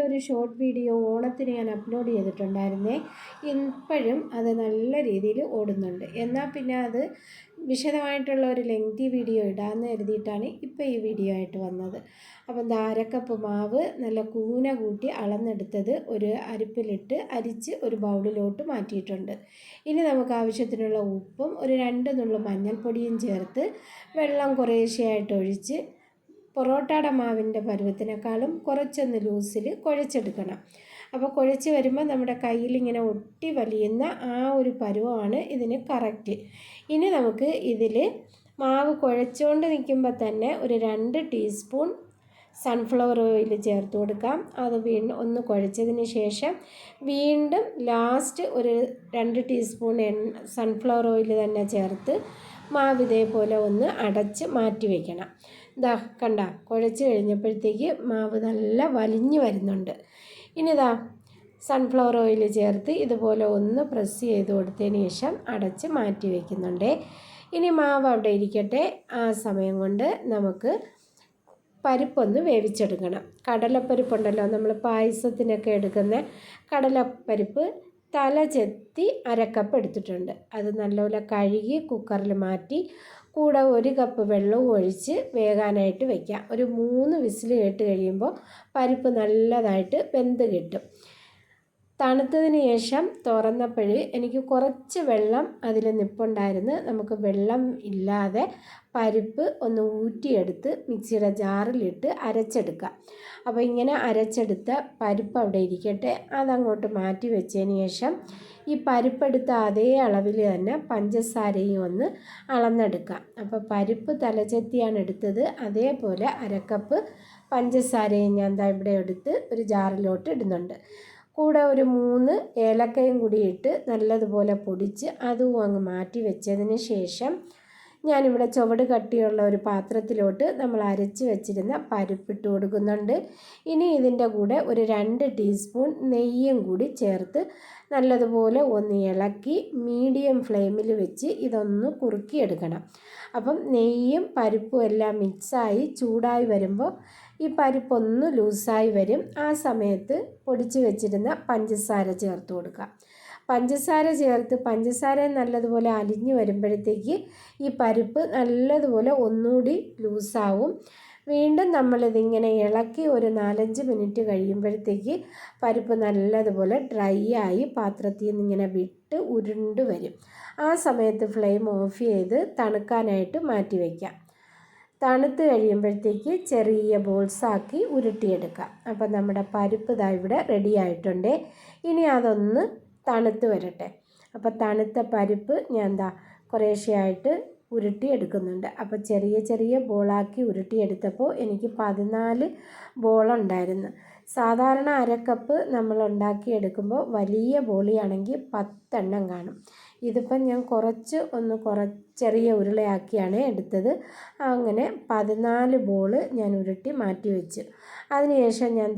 ഒരു short video ഓണത്തിന് ഞാൻ അപ്ലോഡ് ചെയ്തിട്ടുണ്ടായിരുന്നേ. ഇപ്പോഴും അത് നല്ല രീതിയിൽ ഓടുന്നുണ്ട്. എന്നാൽ പിന്നെ അത് വിശദമായിട്ടുള്ള ഒരു ലെങ്തി വീഡിയോ ഇടാമെന്ന് കരുതിയിട്ടാണ് ഇപ്പോൾ ഈ വീഡിയോ ആയിട്ട് വന്നത്. അപ്പം അരക്കപ്പ് മാവ് നല്ല കൂന കൂട്ടി അളന്നെടുത്തത് ഒരു അരിപ്പിലിട്ട് അരിച്ച് ഒരു ബൗളിലോട്ട് മാറ്റിയിട്ടുണ്ട്. ഇനി നമുക്ക് ആവശ്യത്തിനുള്ള ഉപ്പും ഒരു 2 നുള്ളു മഞ്ഞൾപ്പൊടിയും ചേർത്ത് വെള്ളം കുറേശ്ശെയായിട്ട് ഒഴിച്ച് പൊറോട്ടയുടെ മാവിൻ്റെ പരുവത്തിനേക്കാളും കുറച്ചൊന്ന് ലൂസിൽ കുഴച്ചെടുക്കണം. അപ്പോൾ കുഴച്ച് വരുമ്പോൾ നമ്മുടെ കയ്യിലിങ്ങനെ ഒട്ടി വലിയുന്ന ആ ഒരു പരുവമാണ് ഇതിന് കറക്റ്റ്. ഇനി നമുക്ക് ഇതിൽ മാവ് കുഴച്ചുകൊണ്ട് നിൽക്കുമ്പോൾ തന്നെ ഒരു 2 ടീസ്പൂൺ സൺഫ്ലവർ ഓയിൽ ചേർത്ത് കൊടുക്കാം. അത് വീണ്ടും ഒന്ന് കുഴച്ചതിന് ശേഷം വീണ്ടും ലാസ്റ്റ് ഒരു 2 ടീസ്പൂൺ സൺഫ്ലവർ ഓയിൽ തന്നെ ചേർത്ത് മാവ് ഇതേപോലെ ഒന്ന് അടച്ച് മാറ്റി വയ്ക്കണം. ഇതാ കണ്ട, കുഴച്ച് കഴിഞ്ഞപ്പോഴത്തേക്ക് മാവ് നല്ല വലിഞ്ഞു വരുന്നുണ്ട്. ഇനി ഇതാ സൺഫ്ലവർ ഓയിൽ ചേർത്ത് ഇതുപോലെ ഒന്ന് പ്രസ് ചെയ്ത് കൊടുത്തതിന് ശേഷം അടച്ച് മാറ്റി വയ്ക്കുന്നുണ്ട്. ഇനി മാവ് അവിടെ ഇരിക്കട്ടെ. ആ സമയം കൊണ്ട് നമുക്ക് പരിപ്പൊന്ന് വേവിച്ചെടുക്കണം. കടലപ്പരിപ്പുണ്ടല്ലോ, നമ്മൾ പായസത്തിനൊക്കെ എടുക്കുന്ന കടലപ്പരിപ്പ് തല ചെത്തി അരക്കപ്പ് എടുത്തിട്ടുണ്ട്. അത് നല്ലപോലെ കഴുകി കുക്കറിൽ മാറ്റി കൂടെ 1 കപ്പ് വെള്ളവും ഒഴിച്ച് വേകാനായിട്ട് വയ്ക്കാം. ഒരു 3 വിസിൽ കേട്ട് കഴിയുമ്പോൾ പരിപ്പ് നല്ലതായിട്ട് വെന്ത് കിട്ടും. തണുത്തതിന് ശേഷം തുറന്നപ്പോൾ എനിക്ക് കുറച്ച് വെള്ളം അതിൽ നിൽപ്പുണ്ടായിരുന്നു. നമുക്ക് വെള്ളം ഇല്ലാതെ പരിപ്പ് ഒന്ന് ഊറ്റിയെടുത്ത് മിക്സിയുടെ ജാറിലിട്ട് അരച്ചെടുക്കാം. അപ്പോൾ ഇങ്ങനെ അരച്ചെടുത്ത പരിപ്പ് അവിടെ ഇരിക്കട്ടെ. അതങ്ങോട്ട് മാറ്റി വെച്ചതിന് ശേഷം ഈ പരിപ്പെടുത്ത അതേ അളവിൽ തന്നെ പഞ്ചസാരയും ഒന്ന് അളന്നെടുക്കാം. അപ്പോൾ പരിപ്പ് തലചെത്തിയാണ് എടുത്തത്. അതേപോലെ അരക്കപ്പ് പഞ്ചസാരയും ഞാൻ ഇവിടെ എടുത്ത് ഒരു ജാറിലോട്ട് ഇടുന്നുണ്ട്. കൂടെ ഒരു 3 ഏലക്കയും കൂടി ഇട്ട് നല്ലതുപോലെ പൊടിച്ച് അതും അങ്ങ് മാറ്റി വെച്ചതിന് ശേഷം ഞാനിവിടെ ചുവട് കട്ടിയുള്ള ഒരു പാത്രത്തിലോട്ട് നമ്മൾ അരച്ച് വെച്ചിരുന്ന പരിപ്പിട്ട് കൊടുക്കുന്നുണ്ട്. ഇനി ഇതിൻ്റെ കൂടെ ഒരു 2 ടീസ്പൂൺ നെയ്യും കൂടി ചേർത്ത് നല്ലതുപോലെ ഒന്ന് ഇളക്കി മീഡിയം ഫ്ലെയിമിൽ വെച്ച് ഇതൊന്ന് കുറുക്കിയെടുക്കണം. അപ്പം നെയ്യും പരിപ്പും എല്ലാം മിക്സായി ചൂടായി വരുമ്പോൾ ഈ പരിപ്പൊന്ന് ലൂസായി വരും. ആ സമയത്ത് പൊടിച്ച് വെച്ചിരുന്ന പഞ്ചസാര ചേർത്ത് കൊടുക്കുക. പഞ്ചസാര ചേർത്ത് പഞ്ചസാര നല്ലതുപോലെ അലിഞ്ഞ് വരുമ്പോഴത്തേക്ക് ഈ പരിപ്പ് നല്ലതുപോലെ ഒന്നുകൂടി ലൂസാവും. വീണ്ടും നമ്മളിതിങ്ങനെ ഇളക്കി ഒരു 4-5 മിനിറ്റ് കഴിയുമ്പോഴത്തേക്ക് പരിപ്പ് നല്ലതുപോലെ ഡ്രൈ ആയി പാത്രത്തിൽ നിന്ന് ഇങ്ങനെ വിട്ട് ഉരുണ്ട് വരും. ആ സമയത്ത് ഫ്ലെയിം ഓഫ് ചെയ്ത് തണുക്കാനായിട്ട് മാറ്റി വയ്ക്കാം. തണുത്ത് കഴിയുമ്പോഴത്തേക്ക് ചെറിയ ബോൾസാക്കി ഉരുട്ടിയെടുക്കാം. അപ്പം നമ്മുടെ പരിപ്പ് ഇതാ ഇവിടെ റെഡി ആയിട്ടുണ്ട്. ഇനി അതൊന്ന് തണുത്ത് വരട്ടെ. അപ്പോൾ തണുത്ത പരിപ്പ് ഞാൻ കുറേശ്ശെയായിട്ട് ഉരുട്ടിയെടുക്കുന്നുണ്ട്. അപ്പോൾ ചെറിയ ചെറിയ ബോളാക്കി ഉരുട്ടിയെടുത്തപ്പോൾ എനിക്ക് 14 ബോളുണ്ടായിരുന്നു. സാധാരണ അരക്കപ്പ് നമ്മൾ ഉണ്ടാക്കിയെടുക്കുമ്പോൾ വലിയ ബോളിയാണെങ്കിൽ 10 എണ്ണം കാണും. ഇതിപ്പം ഞാൻ ചെറിയ ഉരുളയാക്കിയാണ് എടുത്തത്. അങ്ങനെ 14 ബോള് ഞാൻ ഉരുട്ടി മാറ്റി വെച്ചു. അതിനുശേഷം ഞാൻ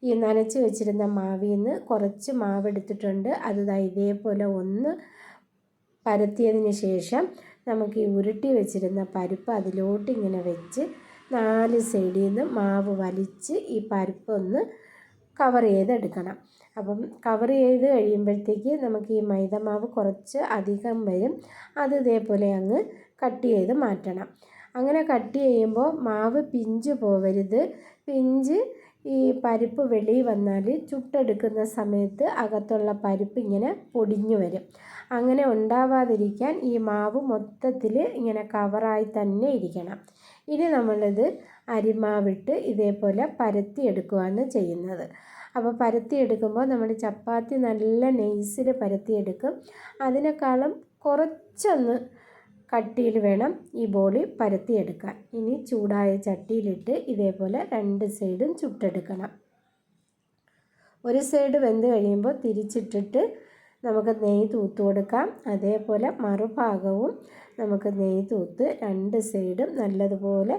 ഈ നനച്ച് വെച്ചിരുന്ന മാവിൽ നിന്ന് കുറച്ച് മാവെടുത്തിട്ടുണ്ട്. അത് ഇതേപോലെ ഒന്ന് പരത്തിയതിന് ശേഷം നമുക്ക് ഈ ഉരുട്ടി വെച്ചിരുന്ന പരിപ്പ് അതിലോട്ട് ഇങ്ങനെ വെച്ച് 4 സൈഡിൽ നിന്ന് മാവ് വലിച്ച് ഈ പരിപ്പ് ഒന്ന് കവർ ചെയ്തെടുക്കണം. അപ്പം കവർ ചെയ്ത് കഴിയുമ്പോഴത്തേക്ക് നമുക്ക് ഈ മൈദമാവ് കുറച്ച് അധികം വരും. അത് ഇതേപോലെ അങ്ങ് കട്ട് ചെയ്ത് മാറ്റണം. അങ്ങനെ കട്ട് ചെയ്യുമ്പോൾ മാവ് പിഞ്ച് പോവരുത്. പിഞ്ച് ഈ പരിപ്പ് വെളിയിൽ വന്നാൽ ചുട്ടെടുക്കുന്ന സമയത്ത് അകത്തുള്ള പരിപ്പ് ഇങ്ങനെ പൊടിഞ്ഞു വരും. അങ്ങനെ ഉണ്ടാവാതിരിക്കാൻ ഈ മാവ് മൊത്തത്തിൽ ഇങ്ങനെ കവറായി തന്നെ ഇരിക്കണം. ഇനി നമ്മളിത് അരിമാവിട്ട് ഇതേപോലെ പരത്തിയെടുക്കുകയാണ് ചെയ്യുന്നത്. അപ്പോൾ പരത്തിയെടുക്കുമ്പോൾ നമ്മൾ ചപ്പാത്തി നല്ല നൈസിൽ പരത്തിയെടുക്കും. അതിനേക്കാളും കുറച്ചൊന്ന് കട്ടിയിൽ വേണം ഈ ബോളി പരത്തിയെടുക്കാൻ. ഇനി ചൂടായ ചട്ടിയിലിട്ട് ഇതേപോലെ 2 സൈഡും ചുട്ടെടുക്കണം. ഒരു സൈഡ് വെന്ത് കഴിയുമ്പോൾ തിരിച്ചിട്ടിട്ട് നമുക്ക് നെയ്യ് തൂത്ത് കൊടുക്കാം. അതേപോലെ മറുഭാഗവും നമുക്ക് നെയ്യ് തൂത്ത് 2 സൈഡും നല്ലതുപോലെ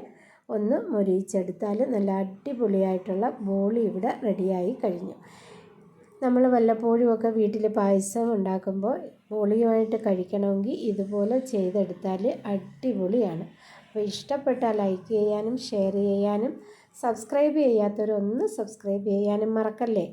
ഒന്ന് മൊരിയിച്ചെടുത്താൽ നല്ല അടിപൊളിയായിട്ടുള്ള ബോളി ഇവിടെ റെഡിയായി കഴിഞ്ഞു. നമ്മൾ വല്ലപ്പോഴുമൊക്കെ വീട്ടിൽ പായസം ഉണ്ടാക്കുമ്പോൾ ബോളിയുമായിട്ട് കഴിക്കണമെങ്കിൽ ഇതുപോലെ ചെയ്തെടുത്താൽ അടിപൊളിയാണ്. അപ്പോൾ ഇഷ്ടപ്പെട്ടാൽ ലൈക്ക് ചെയ്യാനും ഷെയർ ചെയ്യാനും സബ്സ്ക്രൈബ് ചെയ്യാത്തവരൊന്ന് സബ്സ്ക്രൈബ് ചെയ്യാനും മറക്കല്ലേ.